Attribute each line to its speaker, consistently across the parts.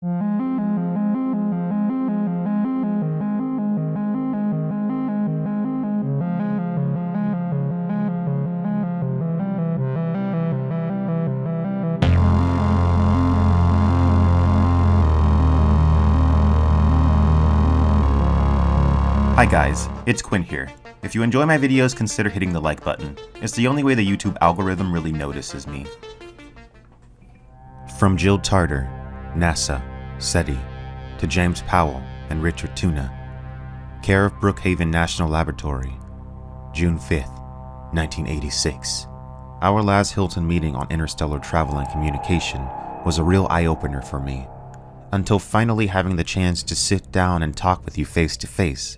Speaker 1: Hi guys, it's Quinn here. If you enjoy my videos, consider hitting the like button. It's the only way the YouTube algorithm really notices me. From Jill Tarter, NASA, SETI, to James Powell and Richard Tuna. Care of Brookhaven National Laboratory, June 5th, 1986. Our last Hilton meeting on interstellar travel and communication was a real eye-opener for me. Until finally having the chance to sit down and talk with you face to face,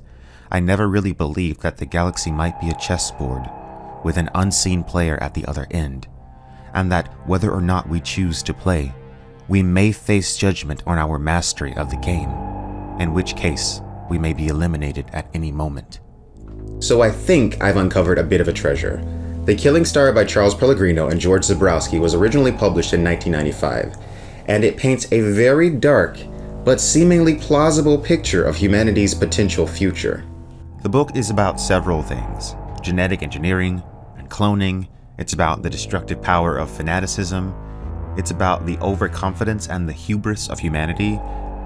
Speaker 1: I never really believed that the galaxy might be a chessboard with an unseen player at the other end, and that whether or not we choose to play, we may face judgment on our mastery of the game, in which case we may be eliminated at any moment.
Speaker 2: So I think I've uncovered a bit of a treasure. The Killing Star by Charles Pellegrino and George Zebrowski was originally published in 1995, and it paints a very dark but seemingly plausible picture of humanity's potential future.
Speaker 1: The book is about several things: genetic engineering and cloning. It's about the destructive power of fanaticism. It's about the overconfidence and the hubris of humanity.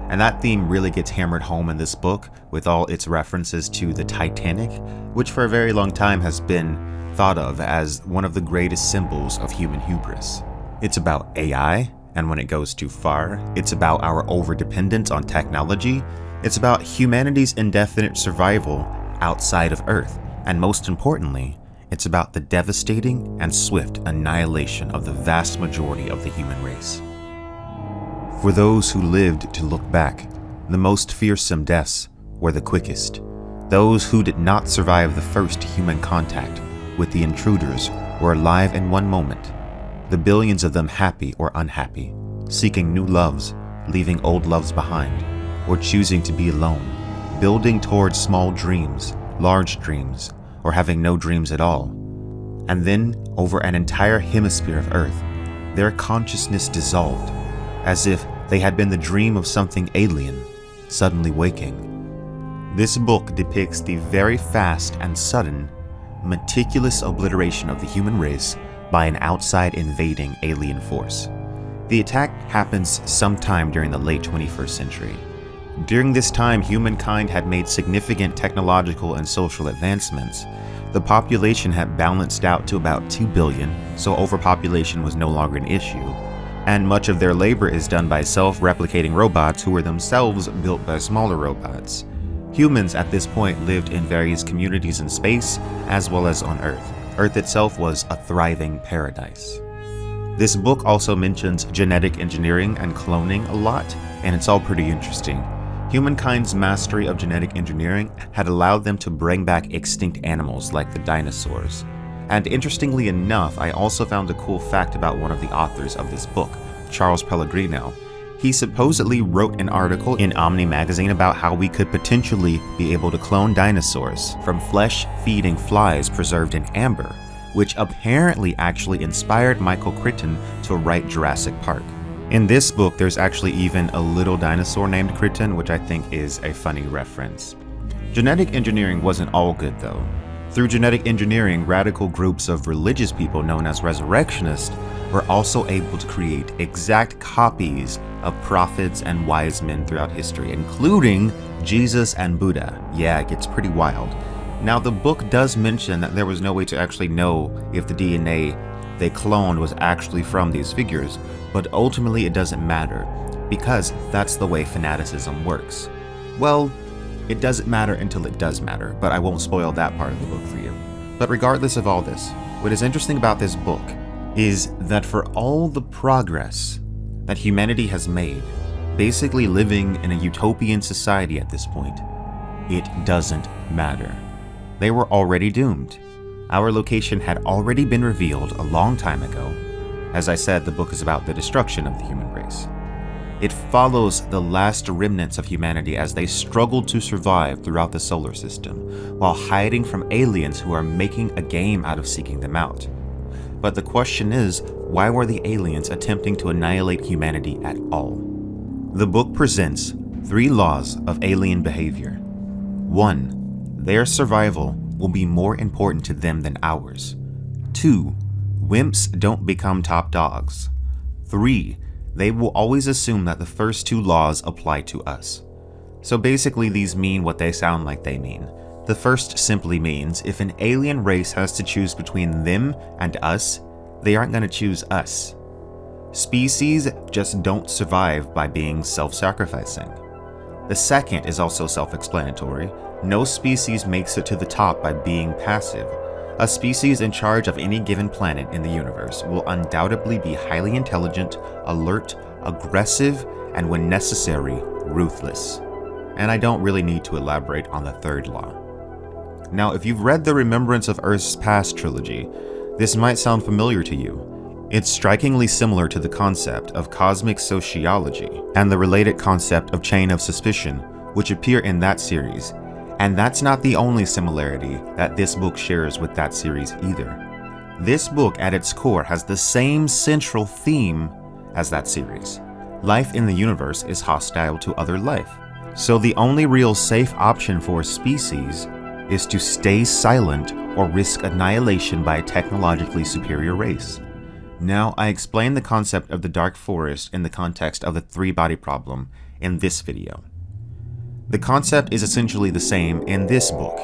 Speaker 1: And that theme really gets hammered home in this book with all its references to the Titanic, which for a very long time has been thought of as one of the greatest symbols of human hubris. It's about AI, and when it goes too far, it's about our overdependence on technology. It's about humanity's indefinite survival outside of Earth, and most importantly, it's about the devastating and swift annihilation of the vast majority of the human race. For those who lived to look back, the most fearsome deaths were the quickest. Those who did not survive the first human contact with the intruders were alive in one moment, the billions of them happy or unhappy, seeking new loves, leaving old loves behind, or choosing to be alone, building towards small dreams, large dreams, or having no dreams at all. And then, over an entire hemisphere of Earth, their consciousness dissolved, as if they had been the dream of something alien, suddenly waking. This book depicts the very fast and sudden, meticulous obliteration of the human race by an outside invading alien force. The attack happens sometime during the late 21st century. During this time, humankind had made significant technological and social advancements. The population had balanced out to about 2 billion, so overpopulation was no longer an issue. And much of their labor is done by self-replicating robots who were themselves built by smaller robots. Humans at this point lived in various communities in space, as well as on Earth. Earth itself was a thriving paradise. This book also mentions genetic engineering and cloning a lot, and it's all pretty interesting. Humankind's mastery of genetic engineering had allowed them to bring back extinct animals like the dinosaurs. And interestingly enough, I also found a cool fact about one of the authors of this book, Charles Pellegrino. He supposedly wrote an article in Omni magazine about how we could potentially be able to clone dinosaurs from flesh-feeding flies preserved in amber, which apparently actually inspired Michael Crichton to write Jurassic Park. In this book, there's actually even a little dinosaur named Crichton, which I think is a funny reference. Genetic engineering wasn't all good though. Through genetic engineering, radical groups of religious people known as resurrectionists were also able to create exact copies of prophets and wise men throughout history, including Jesus and Buddha. Yeah, it gets pretty wild. Now, the book does mention that there was no way to actually know if the DNA they cloned was actually from these figures, but ultimately it doesn't matter, because that's the way fanaticism works. Well, it doesn't matter until it does matter, but I won't spoil that part of the book for you. But regardless of all this, what is interesting about this book is that for all the progress that humanity has made, basically living in a utopian society at this point, it doesn't matter. They were already doomed. Our location had already been revealed a long time ago. As I said, the book is about the destruction of the human race. It follows the last remnants of humanity as they struggle to survive throughout the solar system, while hiding from aliens who are making a game out of seeking them out. But the question is, why were the aliens attempting to annihilate humanity at all? The book presents 3 laws of alien behavior. 1. Their survival will be more important to them than ours. 2. Wimps don't become top dogs. 3. They will always assume that the first 2 laws apply to us. So basically these mean what they sound like they mean. The first simply means if an alien race has to choose between them and us, they aren't going to choose us. Species just don't survive by being self-sacrificing. The second is also self-explanatory. No species makes it to the top by being passive. A species in charge of any given planet in the universe will undoubtedly be highly intelligent, alert, aggressive, and when necessary, ruthless. And I don't really need to elaborate on the third law. Now, if you've read the Remembrance of Earth's Past trilogy, this might sound familiar to you. It's strikingly similar to the concept of cosmic sociology and the related concept of chain of suspicion, which appear in that series. And that's not the only similarity that this book shares with that series either. This book at its core has the same central theme as that series. Life in the universe is hostile to other life. So the only real safe option for a species is to stay silent or risk annihilation by a technologically superior race. Now, I explained the concept of the dark forest in the context of the 3-body problem in this video. The concept is essentially the same in this book.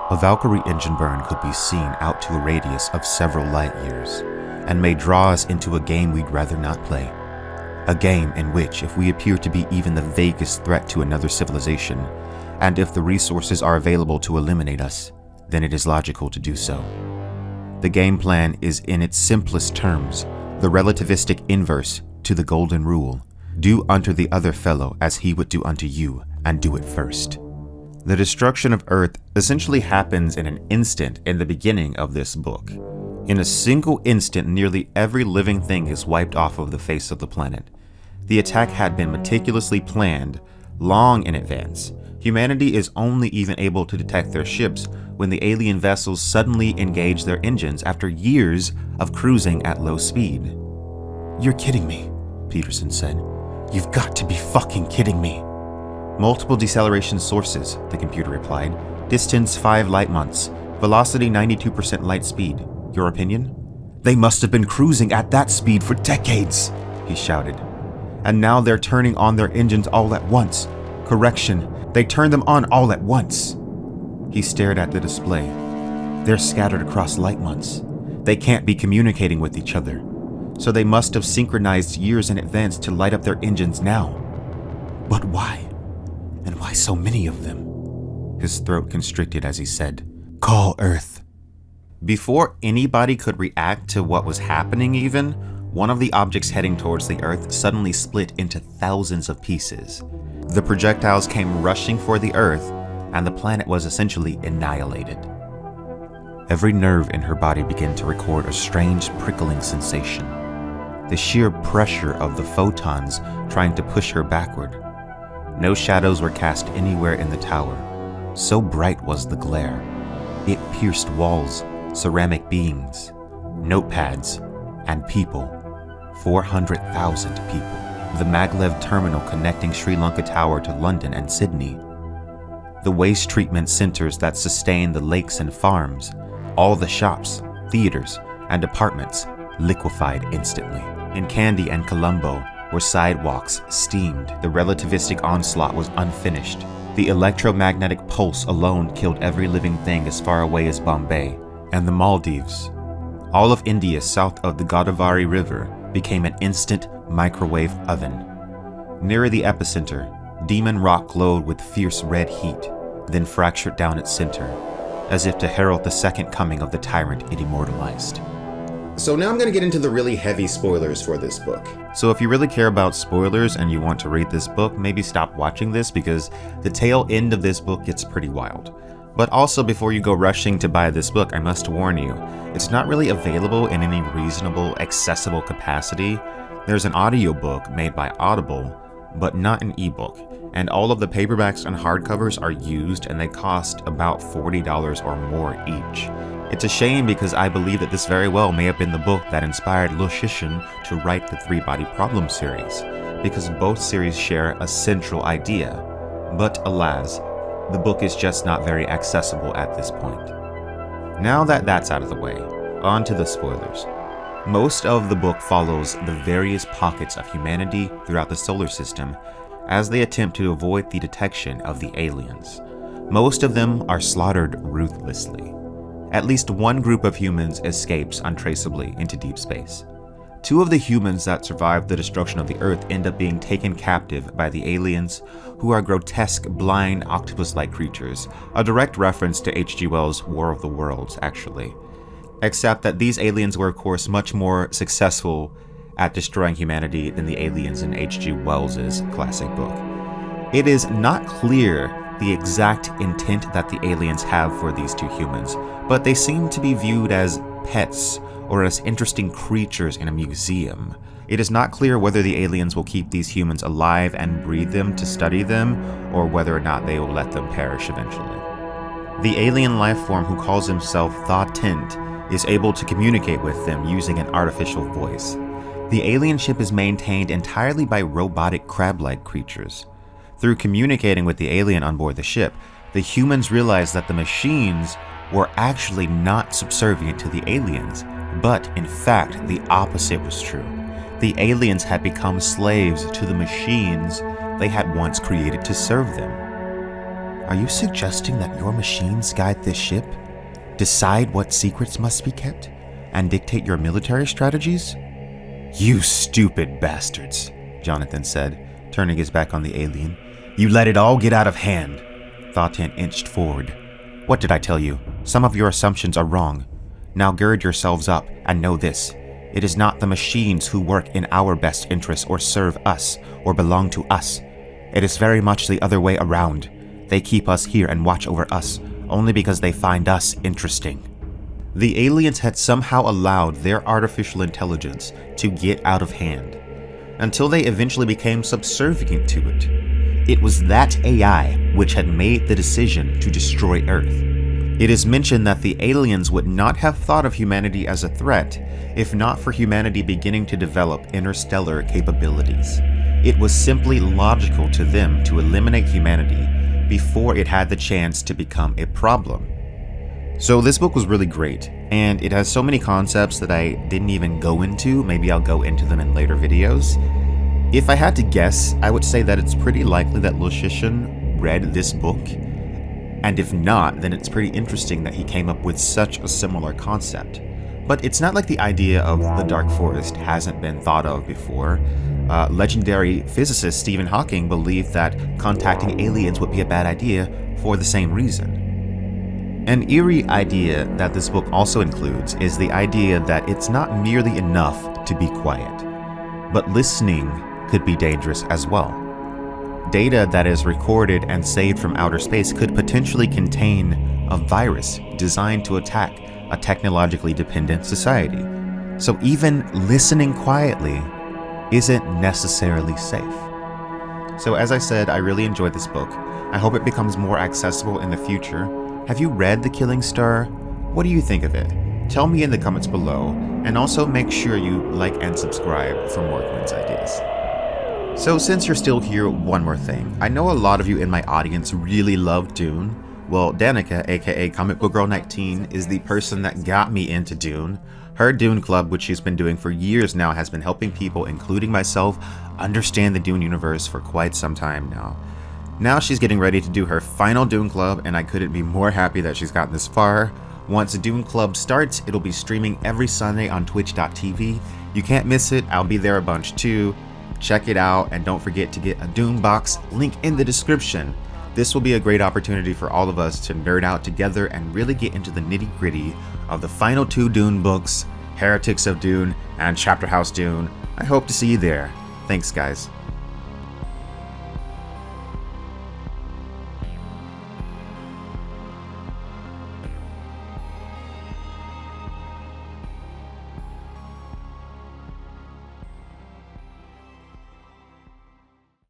Speaker 1: A Valkyrie engine burn could be seen out to a radius of several light years, and may draw us into a game we'd rather not play. A game in which, if we appear to be even the vaguest threat to another civilization, and if the resources are available to eliminate us, then it is logical to do so. The game plan is in its simplest terms, the relativistic inverse to the golden rule. Do unto the other fellow as he would do unto you, and do it first. The destruction of Earth essentially happens in an instant in the beginning of this book. In a single instant, nearly every living thing is wiped off of the face of the planet. The attack had been meticulously planned, long in advance. Humanity is only even able to detect their ships when the alien vessels suddenly engage their engines after years of cruising at low speed. "You're kidding me," Peterson said. "You've got to be fucking kidding me." "Multiple deceleration sources," the computer replied. "Distance 5 light months. Velocity 92% light speed. Your opinion?" "They must have been cruising at that speed for decades," he shouted. "And now they're turning on their engines all at once. Correction, they turned them on all at once." He stared at the display. "They're scattered across light months. They can't be communicating with each other. So they must have synchronized years in advance to light up their engines now. But why? And why so many of them?" His throat constricted as he said, "Call Earth." Before anybody could react to what was happening even, one of the objects heading towards the Earth suddenly split into thousands of pieces. The projectiles came rushing for the Earth, and the planet was essentially annihilated. Every nerve in her body began to record a strange prickling sensation. The sheer pressure of the photons trying to push her backward. No shadows were cast anywhere in the tower. So bright was the glare. It pierced walls, ceramic beings, notepads, and people. 400,000 people. The Maglev terminal connecting Sri Lanka Tower to London and Sydney. The waste treatment centers that sustain the lakes and farms. All the shops, theaters, and apartments liquefied instantly. In Kandy and Colombo, where sidewalks steamed, the relativistic onslaught was unfinished. The electromagnetic pulse alone killed every living thing as far away as Bombay and the Maldives. All of India south of the Godavari River became an instant microwave oven. Near the epicenter, Demon Rock glowed with fierce red heat, then fractured down its center, as if to herald the second coming of the tyrant it immortalized.
Speaker 2: So now I'm going to get into the really heavy spoilers for this book.
Speaker 1: So if you really care about spoilers and you want to read this book, maybe stop watching this because the tail end of this book gets pretty wild. But also before you go rushing to buy this book, I must warn you, it's not really available in any reasonable, accessible capacity. There's an audiobook made by Audible, but not an ebook. And all of the paperbacks and hardcovers are used and they cost about $40 or more each. It's a shame because I believe that this very well may have been the book that inspired Lu Xixin to write the 3-Body Problem series. because both series share a central idea, but alas, the book is just not very accessible at this point. Now that that's out of the way, on to the spoilers. Most of the book follows the various pockets of humanity throughout the solar system as they attempt to avoid the detection of the aliens. Most of them are slaughtered ruthlessly. At least one group of humans escapes untraceably into deep space. Two of the humans that survived the destruction of the Earth end up being taken captive by the aliens, who are grotesque, blind, octopus-like creatures, a direct reference to H.G. Wells' War of the Worlds, actually. Except that these aliens were of course much more successful at destroying humanity than the aliens in H.G. Wells' classic book. It is not clear the exact intent that the aliens have for these two humans, but they seem to be viewed as pets or as interesting creatures in a museum. It is not clear whether the aliens will keep these humans alive and breed them to study them, or whether or not they will let them perish eventually. The alien life form who calls himself Tha-Tent is able to communicate with them using an artificial voice. The alien ship is maintained entirely by robotic crab-like creatures. Through communicating with the alien on board the ship, the humans realize that the machines were actually not subservient to the aliens, but in fact the opposite was true. The aliens had become slaves to the machines they had once created to serve them. Are you suggesting that your machines guide this ship, decide what secrets must be kept, and dictate your military strategies? You stupid bastards, Jonathan said, turning his back on the alien. You let it all get out of hand. Tha-Tent inched forward. What did I tell you? Some of your assumptions are wrong. Now gird yourselves up and know this. It is not the machines who work in our best interests or serve us or belong to us. It is very much the other way around. They keep us here and watch over us only because they find us interesting. The aliens had somehow allowed their artificial intelligence to get out of hand, until they eventually became subservient to it. It was that AI which had made the decision to destroy Earth. It is mentioned that the aliens would not have thought of humanity as a threat if not for humanity beginning to develop interstellar capabilities. It was simply logical to them to eliminate humanity before it had the chance to become a problem. So this book was really great, and it has so many concepts that I didn't even go into. Maybe I'll go into them in later videos. If I had to guess, I would say that it's pretty likely that Lushishin read this book, and if not, then it's pretty interesting that he came up with such a similar concept. But it's not like the idea of the Dark Forest hasn't been thought of before. Legendary physicist Stephen Hawking believed that contacting aliens would be a bad idea for the same reason. An eerie idea that this book also includes is the idea that it's not merely enough to be quiet, but listening could be dangerous as well. Data that is recorded and saved from outer space could potentially contain a virus designed to attack a technologically dependent society. So even listening quietly isn't necessarily safe. So as I said, I really enjoyed this book. I hope it becomes more accessible in the future. Have you read The Killing Star? What do you think of it? Tell me in the comments below, and also make sure you like and subscribe for more Quinn's ideas. So since you're still here, one more thing. I know a lot of you in my audience really love Dune. Well, Danica, aka Comic Book Girl 19, is the person that got me into Dune. Her Dune Club, which she's been doing for years now, has been helping people, including myself, understand the Dune universe for quite some time now. Now she's getting ready to do her final Dune Club, and I couldn't be more happy that she's gotten this far. Once the Dune Club starts, it'll be streaming every Sunday on twitch.tv. You can't miss it, I'll be there a bunch too. Check it out, and don't forget to get a Dune box, link in the description. This will be a great opportunity for all of us to nerd out together and really get into the nitty-gritty of the final two Dune books, Heretics of Dune and Chapter House Dune. I hope to see you there. Thanks, guys.